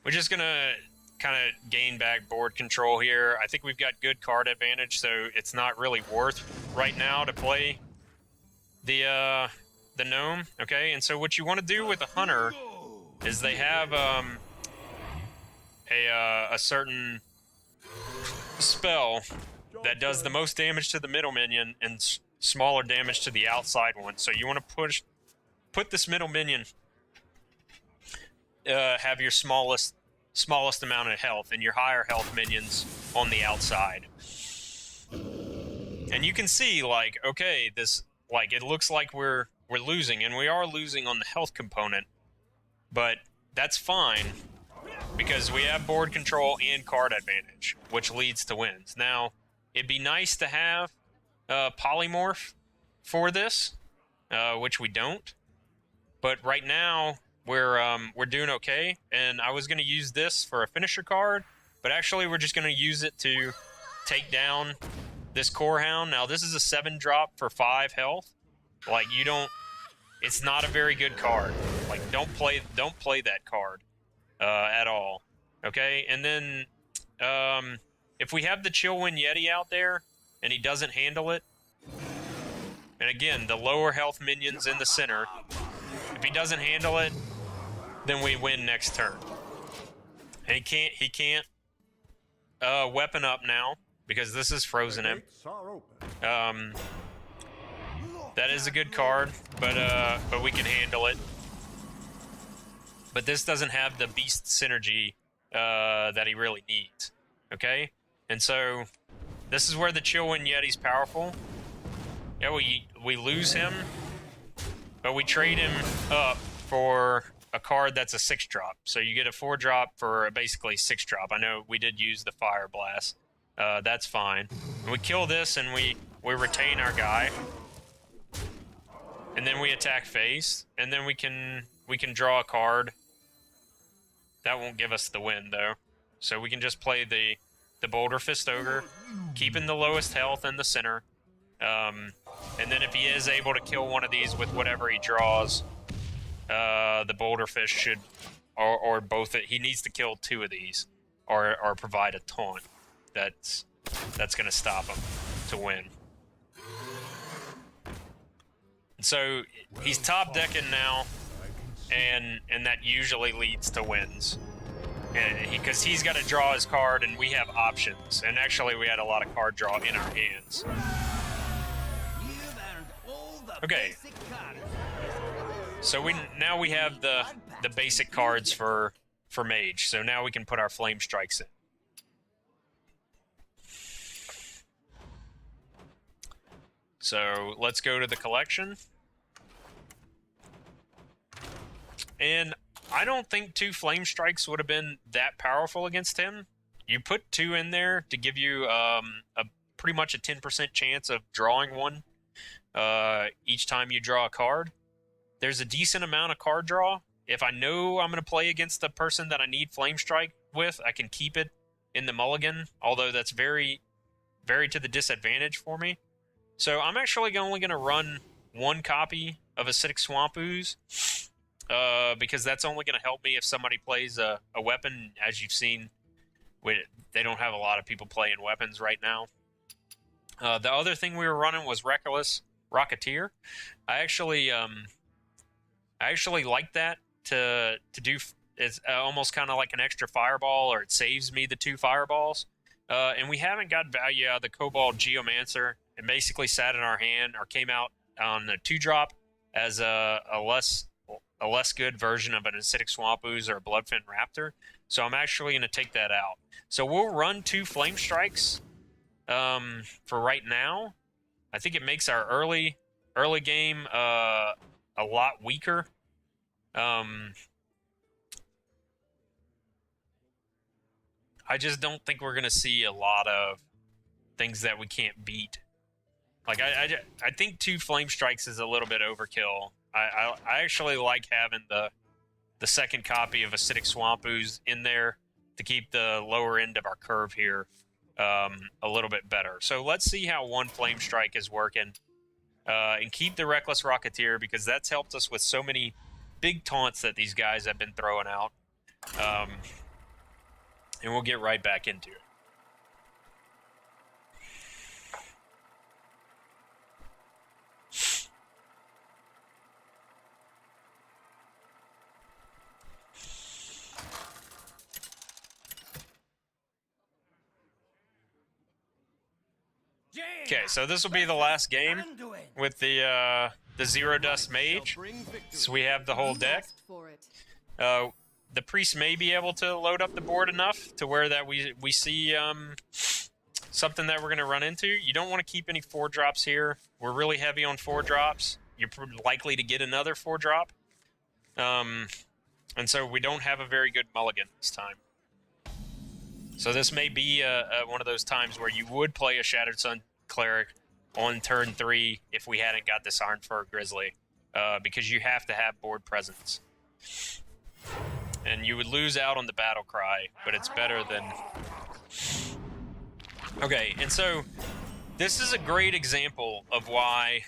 we're just gonna kind of gain back board control here. I think we've got good card advantage, so it's not really worth right now to play the gnome, okay? And so what you want to do with a hunter is they have a certain spell that does the most damage to the middle minion and smaller damage to the outside one. So you want to put this middle minion have your smallest amount of health and your higher health minions on the outside. And you can see, like, okay, this, like, it looks like we're losing, and we are losing on the health component, but that's fine because we have board control and card advantage, which leads to wins. Now, it'd be nice to have polymorph for this, which we don't, but right now we're doing okay. And I was going to use this for a finisher card, but actually we're just going to use it to take down this Core Hound. Now, this is a 7-drop for 5 health. Like, you don't... it's not a very good card. Like, don't play that card at all. Okay? And then, if we have the Chillwind Yeti out there, and he doesn't handle it, and again, the lower health minions in the center, if he doesn't handle it, then we win next turn. And he can't weapon up now, because this has frozen him. That is a good card, but we can handle it. But this doesn't have the beast synergy that he really needs. Okay? And so this is where the Chillwind Yeti's powerful. Yeah, we lose him, but we trade him up for a card that's a 6-drop. So you get a 4-drop for basically 6-drop. I know we did use the Fire Blast. That's fine. And we kill this and we retain our guy. And then we attack face, and then we can draw a card. That won't give us the win though. So we can just play the Boulder Fist Ogre, keeping the lowest health in the center. And then if he is able to kill one of these with whatever he draws, the Boulder Fist should, or both. He needs to kill 2 of these, or provide a taunt. That's gonna stop him to win. So he's top decking now, and that usually leads to wins, because he's got to draw his card, and we have options. And actually, we had a lot of card draw in our hands. Okay, so now we have the basic cards for Mage. So now we can put our Flame Strikes in. So let's go to the collection. And I don't think 2 Flame Strikes would have been that powerful against him. You put 2 in there to give you pretty much a 10% chance of drawing one each time you draw a card. There's a decent amount of card draw. If I know I'm going to play against the person that I need Flame Strike with, I can keep it in the mulligan, although that's very, very to the disadvantage for me. So I'm actually only going to run 1 copy of Acidic Swamp Ooze, because that's only going to help me if somebody plays a weapon. As you've seen, they don't have a lot of people playing weapons right now. The other thing we were running was Reckless Rocketeer. I actually like that to do. It's almost kind of like an extra fireball, or it saves me the 2 fireballs. And we haven't got value out of the Cobalt Geomancer. It basically sat in our hand, or came out on a 2-drop as a less good version of an Acidic Swamp Ooze or a Bloodfin Raptor. So I'm actually going to take that out. So we'll run 2 Flame Strikes for right now. I think it makes our early game a lot weaker. I just don't think we're gonna see a lot of things that we can't beat. Like I think 2 flame strikes is a little bit overkill. I actually like having the second copy of Acidic Swamp Ooze in there to keep the lower end of our curve here a little bit better. So let's see how 1 flame strike is working, and keep the Reckless Rocketeer, because that's helped us with so many big taunts that these guys have been throwing out. And we'll get right back into it. Okay, so this will be the last game with the Zero Dust Mage. So we have the whole deck. Asked for it. The priest may be able to load up the board enough to where that we see something that we're going to run into. You don't want to keep any 4-drops here. We're really heavy on 4-drops. You're likely to get another 4-drop. And so we don't have a very good mulligan this time. So this may be one of those times where you would play a Shattered Sun Cleric on turn 3 if we hadn't got this Iron Fur Grizzly, because you have to have board presence. And you would lose out on the battle cry, but it's better than... Okay, and so this is a great example of why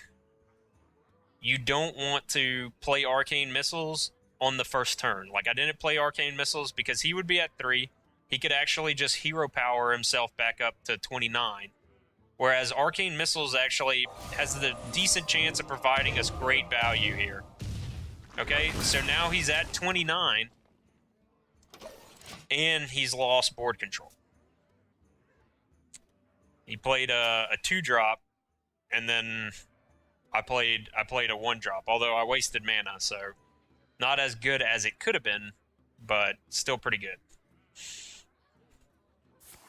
you don't want to play Arcane Missiles on the first turn. Like, I didn't play Arcane Missiles because he would be at 3. He could actually just hero power himself back up to 29. Whereas Arcane Missiles actually has the decent chance of providing us great value here. Okay, so now he's at 29. And he's lost board control. He played a 2-drop, and then I played a 1-drop. Although I wasted mana, so not as good as it could have been, but still pretty good.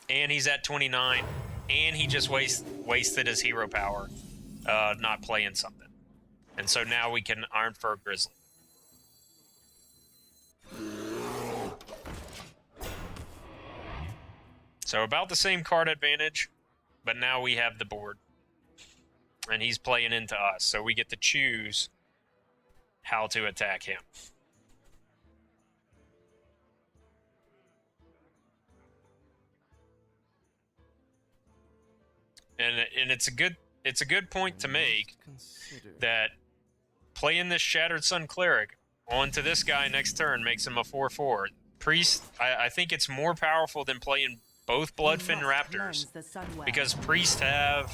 And he's at 29, and he just wasted his hero power, not playing something. And so now we can Iron Fur Grizzly. So about the same card advantage, but now we have the board. And he's playing into us, so we get to choose how to attack him. And it's a good point to make that playing this Shattered Sun Cleric onto this guy next turn makes him a 4/4. Priest, I think it's more powerful than playing both Bloodfin Raptors, because Priest have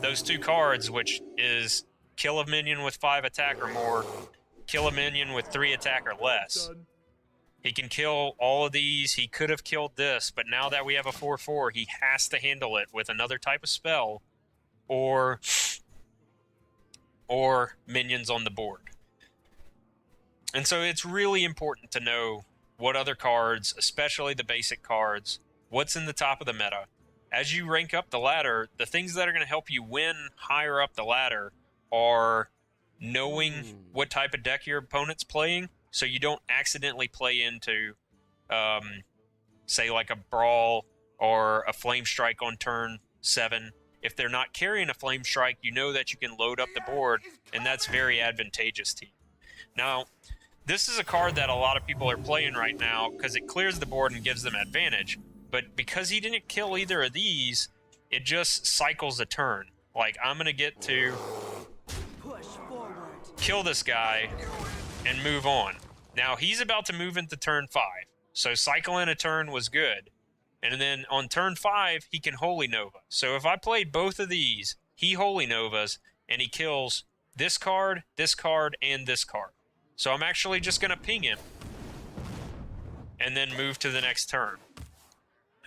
those 2 cards, which is kill a minion with 5 attack or more, kill a minion with 3 attack or less. He can kill all of these. He could have killed this, but now that we have a 4/4, he has to handle it with another type of spell or minions on the board. And so it's really important to know what other cards, especially the basic cards, what's in the top of the meta. As you rank up the ladder, the things that are going to help you win higher up the ladder are knowing what type of deck your opponent's playing, so you don't accidentally play into, say, like a Brawl or a Flame Strike on turn 7. If they're not carrying a Flame Strike, you know that you can load up the board, and that's very advantageous to you. Now, this is a card that a lot of people are playing right now because it clears the board and gives them advantage. But because he didn't kill either of these, it just cycles a turn. Like, I'm going to get to kill this guy and move on. Now, he's about to move into turn 5. So cycling a turn was good. And then on turn 5, he can Holy Nova. So if I played both of these, he Holy Novas, and he kills this card, and this card. So I'm actually just going to ping him and then move to the next turn.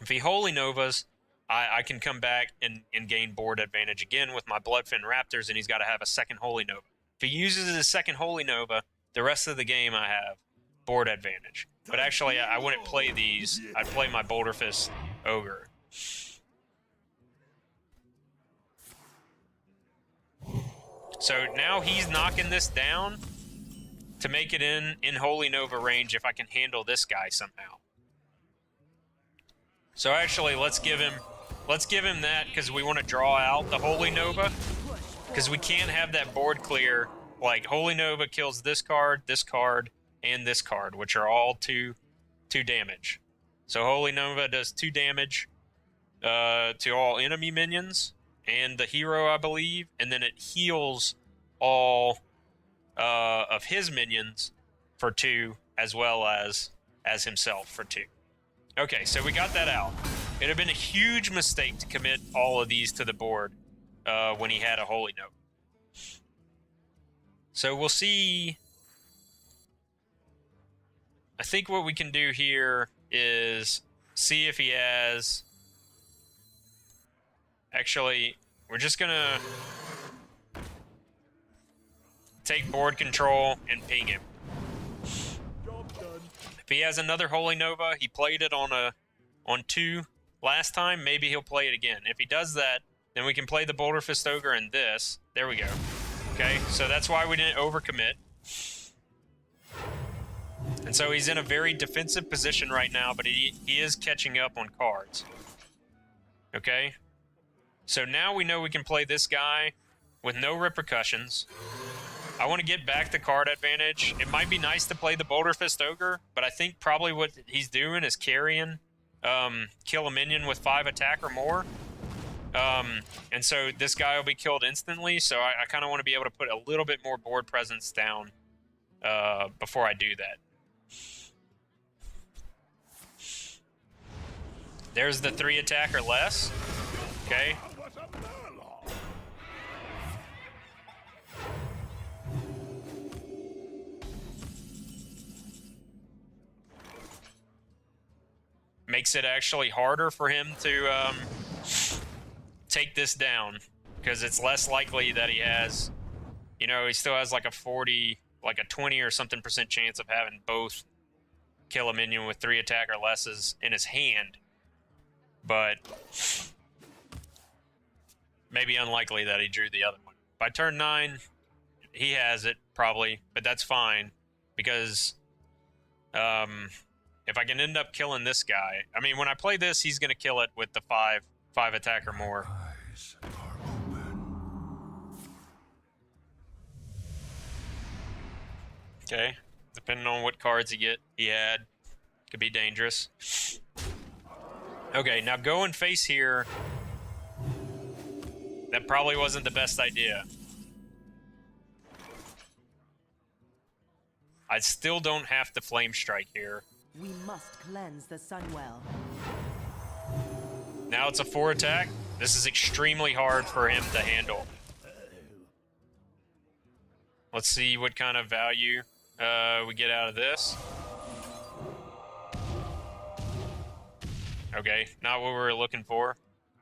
If he Holy Novas, I can come back and gain board advantage again with my Bloodfin Raptors, and he's got to have a second Holy Nova. If he uses his second Holy Nova, the rest of the game I have board advantage. But actually, I wouldn't play these. I'd play my Boulder Fist Ogre. So now he's knocking this down to make it in Holy Nova range if I can handle this guy somehow. So actually, let's give him that because we want to draw out the Holy Nova, because we can't have that board clear. Like, Holy Nova kills this card, and this card, which are all two damage. So Holy Nova does 2 damage to all enemy minions and the hero, I believe, and then it heals all of his minions for 2, as well as himself for 2. Okay, so we got that out. It'd have been a huge mistake to commit all of these to the board when he had a Holy Nova. So we'll see. I think what we can do here is see if he has... Actually, we're just gonna take board control and ping him. Job done. If he has another Holy Nova, he played it on 2 last time, maybe he'll play it again. If he does that, then we can play the Boulder Fist Ogre and this. There we go. Okay, so that's why we didn't overcommit. And so he's in a very defensive position right now, but he is catching up on cards. Okay? So now we know we can play this guy with no repercussions. I want to get back the card advantage. It might be nice to play the Boulder Fist Ogre, but I think probably what he's doing is carrying kill a minion with 5 attack or more. And so this guy will be killed instantly, so I kind of want to be able to put a little bit more board presence down before I do that. There's the 3 attack or less. Okay. Makes it actually harder for him to take this down, because it's less likely that he has, you know, he still has like a 40, like a 20 or something % chance of having both kill a minion with 3 attack or lesses in his hand. But maybe unlikely that he drew the other one. By turn 9, he has it, probably, but that's fine, because if I can end up killing this guy... I mean, when I play this, he's going to kill it with the 5 attack or more. Eyes are open. Okay, depending on what cards he had, could be dangerous. Okay, now go and face here. That probably wasn't the best idea. I still don't have to Flame Strike here. We must cleanse the Sunwell. Now it's a 4 attack. This is extremely hard for him to handle. Let's see what kind of value we get out of this. Okay, not what we were looking for.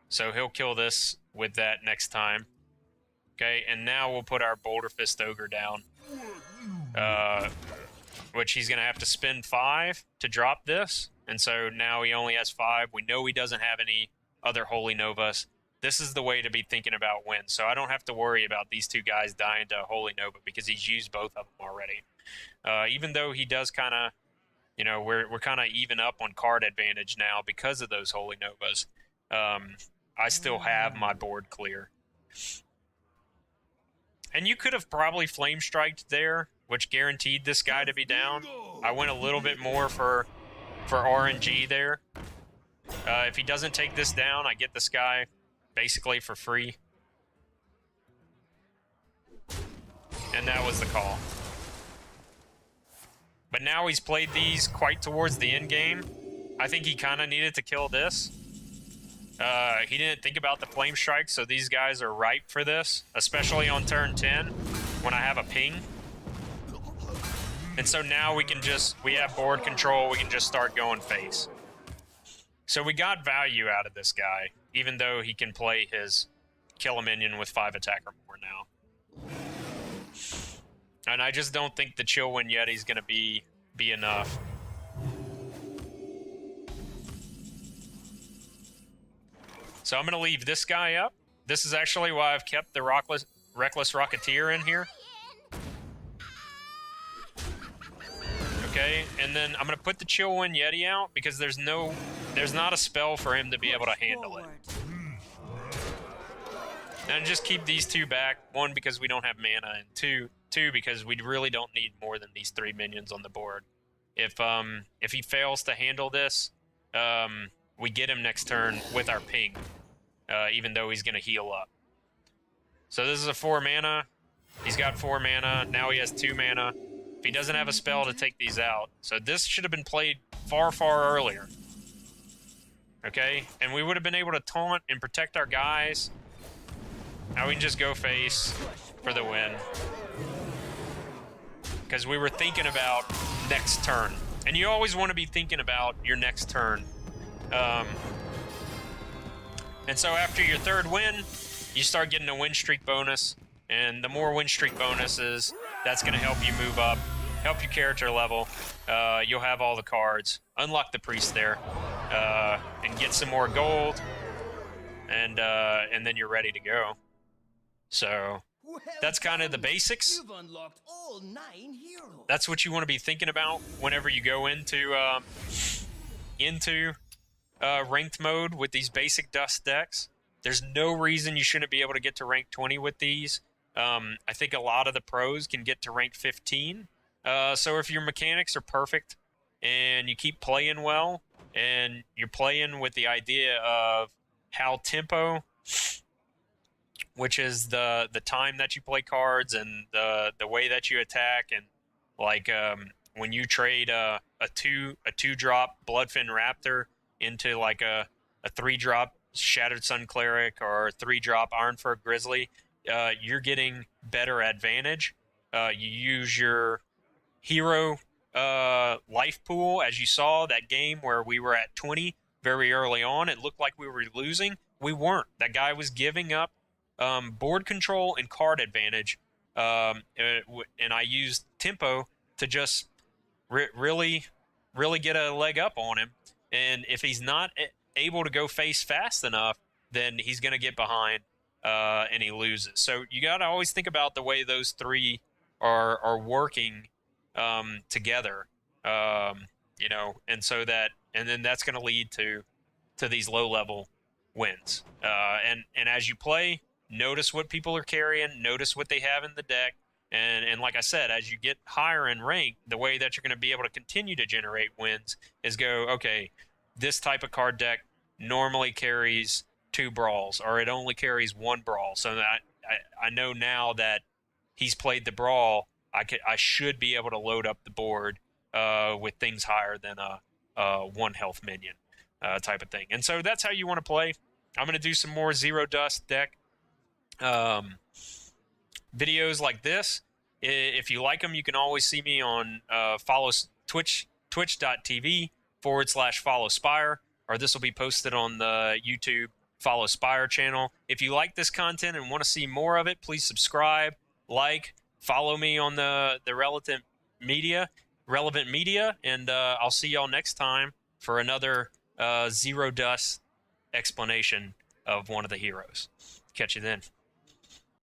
So he'll kill this with that next time. Okay, and now we'll put our Boulder Fist Ogre down. Which he's going to have to spend 5 to drop this. And so now he only has 5. We know he doesn't have any other Holy Novas. This is the way to be thinking about wins. So I don't have to worry about these 2 guys dying to Holy Nova because he's used both of them already. Even though he does kind of, you know, we're kind of even up on card advantage now because of those Holy Novas. I still have my board clear. And you could have probably Flame Striked there, which guaranteed this guy to be down. I went a little bit more for RNG there. If he doesn't take this down, I get this guy basically for free. And that was the call. But now he's played these quite towards the end game. I think he kind of needed to kill this. He didn't think about the Flame Strike, so these guys are ripe for this, especially on turn 10 when I have a ping. And so now we have board control, we can just start going face. So we got value out of this guy, even though he can play his kill a minion with 5 attack or more now. And I just don't think the Chillwind Yeti is going to be enough. So I'm going to leave this guy up. This is actually why I've kept the Reckless Rocketeer in here. Okay, and then I'm gonna put the Chill Wind Yeti out because there's not a spell for him to be able to handle it. And just keep these two back. One, because we don't have mana, and two because we really don't need more than these 3 minions on the board. If he fails to handle this, we get him next turn with our ping, even though he's gonna heal up. So this is a 4 mana. He's got 4 mana. Now he has 2 mana. If he doesn't have a spell to take these out. So this should have been played far, far earlier. Okay? And we would have been able to taunt and protect our guys. Now we can just go face for the win. Because we were thinking about next turn. And you always want to be thinking about your next turn. And so after your 3rd win, you start getting a win streak bonus. And the more win streak bonuses, that's going to help you move up, help your character level. You'll have all the cards. Unlock the priest there, and get some more gold, and then you're ready to go. So that's kind of the basics. You've unlocked all 9 heroes. That's what you want to be thinking about whenever you go into ranked mode with these basic dust decks. There's no reason you shouldn't be able to get to rank 20 with these. I think a lot of the pros can get to rank 15. So if your mechanics are perfect and you keep playing well and you're playing with the idea of how tempo, which is the time that you play cards and the way that you attack, and like when you trade a 2-drop Bloodfin Raptor into like a 3-drop Shattered Sun Cleric or a 3-drop Ironfur Grizzly, you're getting better advantage. You use your hero life pool, as you saw that game where we were at 20 very early on. It looked like we were losing. We weren't. That guy was giving up board control and card advantage, and I used tempo to just really get a leg up on him. And if he's not able to go face fast enough, then he's going to get behind. And he loses. So you got to always think about the way those 3 are working together, and so that, and then that's going to lead to these low level wins. And as you play, notice what people are carrying, notice what they have in the deck, and like I said, as you get higher in rank, the way that you're going to be able to continue to generate wins is go, okay, this type of card deck normally carries 2 brawls, or it only carries 1 brawl. So that I know now that he's played the brawl, I should be able to load up the board with things higher than a 1 health minion type of thing. And so that's how you want to play. I'm going to do some more Zero Dust deck videos like this. If you like them, you can always see me on twitch.tv/FollowSpire, or this will be posted on the YouTube FollowSpire channel. If you like this content and want to see more of it, please subscribe, like, follow me on the relevant media, and I'll see y'all next time for another Zero Dust explanation of one of the heroes. Catch you then.